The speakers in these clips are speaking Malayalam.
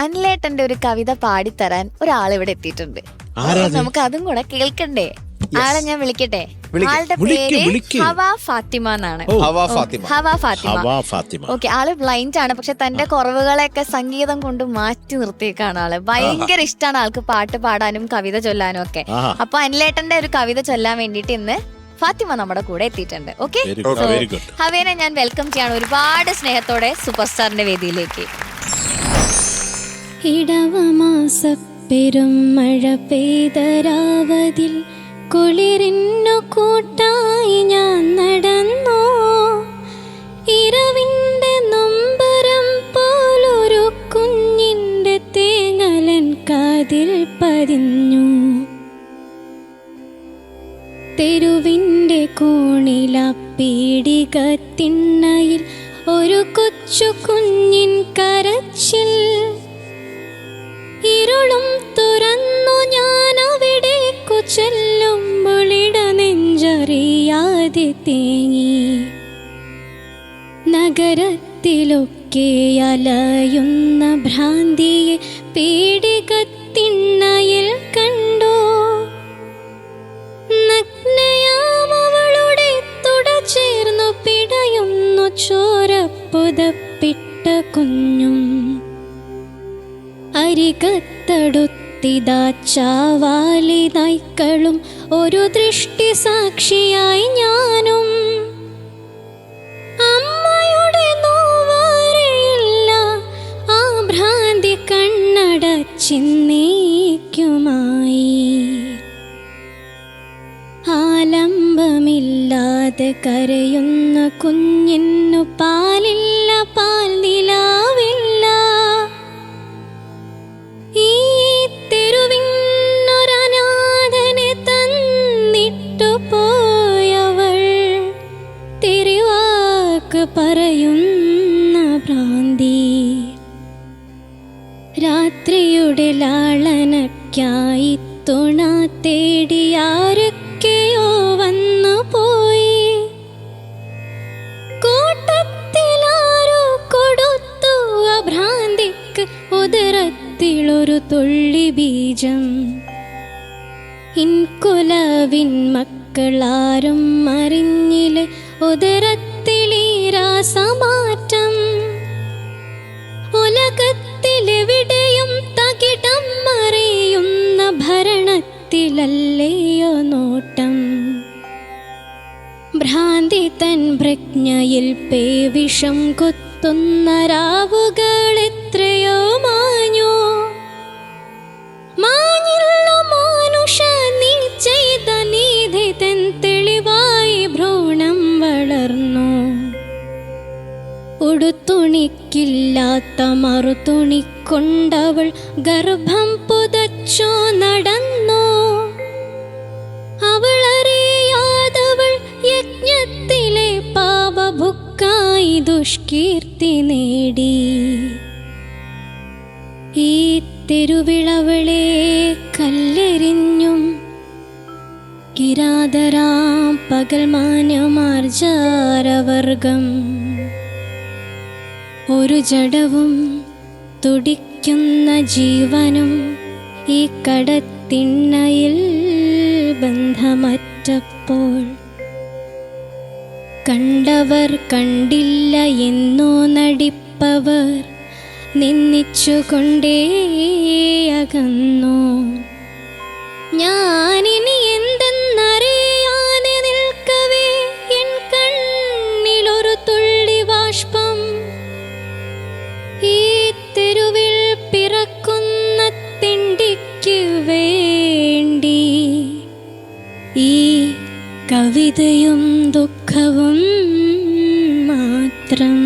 അനിലേട്ടന്റെ ഒരു കവിത പാടിത്തരാൻ ഒരാൾ ഇവിടെ എത്തിയിട്ടുണ്ട്. നമുക്ക് അതും കൂടെ കേൾക്കണ്ടേ? ആളെ ഞാൻ വിളിക്കട്ടെ. ആളുടെ പേര് ഹവ ഫാത്തിമ എന്നാണ്. ഹവ ഫാത്തിമ. ഓക്കെ, ആള് ബ്ലൈൻഡ് ആണ്. പക്ഷെ തന്റെ കുറവുകളെയൊക്കെ സംഗീതം കൊണ്ട് മാറ്റി നിർത്തിയേക്കാണ് ആള്. ഭയങ്കര ഇഷ്ടമാണ് ആൾക്ക് പാട്ട് പാടാനും കവിത ചൊല്ലാനും ഒക്കെ. അപ്പൊ അനിലേട്ടന്റെ ഒരു കവിത ചൊല്ലാൻ വേണ്ടിട്ട് ഇന്ന് ഫാത്തിമ നമ്മുടെ കൂടെ എത്തിയിട്ടുണ്ട്. ഓക്കെ, ഹവേനെ ഞാൻ വെൽക്കം ചെയ്യാണ് ഒരുപാട് സ്നേഹത്തോടെ സൂപ്പർ സ്റ്റാറിന്റെ വേദിയിലേക്ക്. ഇടവമാസ പെരും മഴ പെയ്തരാവതിൽ കുളിരിന്നു കൂട്ടായി ഞാൻ നടന്നു. ഇരവിന്റെ നൊമ്പരം പോലൊരു കുഞ്ഞിന്റെ തേങ്ങലൻ കാതിൽ പതിഞ്ഞു. തെരുവിന്റെ കോണില പീടിക തിണ്ണയിൽ ഒരു കൊച്ചു കുഞ്ഞിൻ കരച്ചിൽ. ഇരുളും തുറന്നു ഞാൻ അവിടേക്കു ചെല്ലുമ്പോൾ ഇടനെഞ്ചറിയാതെ തേങ്ങി. നഗരത്തിലൊക്കെ അലയുന്ന ഭ്രാന്തിയെ പീടികത്തിണ്ണയിൽ കണ്ടു. നഗ്നയാം അവളുടെ തുട ചേർന്നു പിടയുന്നു ചോരപ്പുതപ്പിട്ട കുഞ്ഞും. അരികത്തടുത്തിതാ ചാവാലി നായ്ക്കളും ഒരു ദൃഷ്ടി സാക്ഷിയായി ഞാനും. അമ്മയുടെ നോവാരെയില്ല ആ ഭ്രാന്തി കണ്ണടച്ചിന്നേക്കുമായി. ആലംബമില്ലാതെ കരയുന്ന കുഞ്ഞിന്നു പാലില്ല, പാൽ നിലാവില്ല. ഈ തെരുവിനൊരനാഥനെ തന്നിട്ടു പോയവൾ തിരുവാക്ക് പറയുന്ന ഭ്രാന്തി. രാത്രിയുടെ ലാളനയ്ക്കായി തുണ തേടി ആരൊക്കെയോ വന്നു പോയി. കൂട്ടത്തിലാരോ കൊടുത്തു ആ ഭ്രാന്തിക്ക് ഉദരത്തിലൊരു തുള്ളി ബീജം. ഇൻകുലവിൻ മക്കളാരും അറിഞ്ഞില്ല ഉദരത്തിലീ രാസമാറ്റം. ഉലകത്തിലെവിടെയും തകിടം മറിയുന്ന ഭരണത്തിലല്ലയോ നോട്ടം. ഭ്രാന്തി തൻ പ്രജ്ഞയിൽ പേവിഷം കൊത്തുന്ന രാവുകൾ എത്രയോ മാഞ്ഞു. മാഞ്ഞില്ല മാനുഷ നീ ചെയ്ത നീതി തൻ തെളിവായി ഭ്രൂണം വളർന്നു. ഉടുത്തുണിക്കില്ലാത്ത മറുതുണിക്കൊണ്ടവൾ ഗർഭം പുതച്ചോ നടന്നു. അവളറിയാതവൾ യജ്ഞത്തിലെ പാപഭുക്കായി ദുഷ്കീർത്തി നേടി. ഈ തെരുവിളവളെ കല്ലെറിഞ്ഞും കിരാതരാം പകൽമാന്യമാർജാരവർഗം. ഒരു ജഡവും തുടിക്കുന്ന ജീവനും ഈ കടത്തിണ്ണയിൽ ബന്ധമറ്റപ്പോൾ. കണ്ടവർ കണ്ടില്ല എന്നോ നടിപ്പവർ നിന്ദിച്ചുകൊണ്ടേ അകന്നു. ഞാനിനി എന്തെന്നറിയാതെ നിൽക്കവേ എൻ കണ്ണിലൊരു തുള്ളി ബാഷ്പം. ഈ തെരുവിൽ പിറക്കുന്ന തെണ്ടിക്ക് വേണ്ടി ഈ കവിതയും ദുഃഖവും മാത്രം.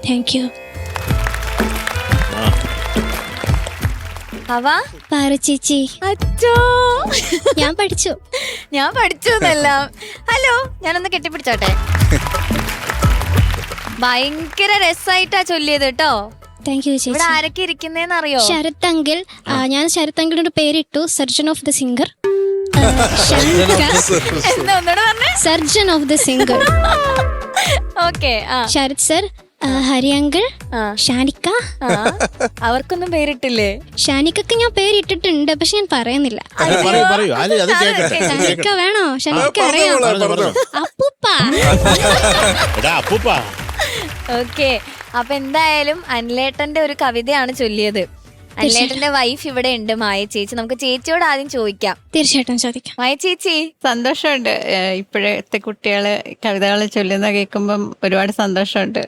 Thank you. ഹവ ചേച്ചി, അച്ചോ ഞാൻ പഠിച്ചു എന്നെല്ലാം. ഹലോ, ഞാനൊന്ന് കെട്ടിപ്പിടിച്ചോട്ടെ. ഭയങ്കര രസായിട്ടാ ചൊല്ലിയത് കേട്ടോ. താങ്ക് യു ചേച്ചി. ഇവിടെ ആരൊക്കെ ഇരിക്കുന്നേന്ന് അറിയോ? ശരത് അങ്കിൾ. ഞാൻ ശരത് അങ്കിളിനോട് പേരിട്ടു surgeon of the singer. Surgeon of the singer. Okay. Sarath sir, ഹരിയങ്കിൾ, ഷാനിക്ക. അവർക്കൊന്നും പേരിട്ടില്ലേ? ഷാനിക്കൊക്കെ ഞാൻ പേരിട്ടിട്ടുണ്ട്, പക്ഷെ ഞാൻ പറയുന്നില്ല. ഷാനിക്ക വേണോ? ഷാനിക്ക അറിയാം. അപ്പൂപ്പ. ഓക്കെ, അപ്പൊ എന്തായാലും അനിലേട്ടന്റെ ഒരു കവിതയാണ് ചൊല്ലിയത്. അനിലേട്ടന്റെ വൈഫ് ഇവിടെ ഉണ്ട്, മായ ചേച്ചി. നമുക്ക് ചേച്ചിയോട് ആദ്യം ചോദിക്കാം. തീർച്ചയായിട്ടും ചോദിക്കാം. മായ ചേച്ചി, സന്തോഷമുണ്ട്. ഇപ്പോഴത്തെ കുട്ടികള് കവിതകൾ ചൊല്ലുന്ന കേൾക്കുമ്പം ഒരുപാട് സന്തോഷമുണ്ട്.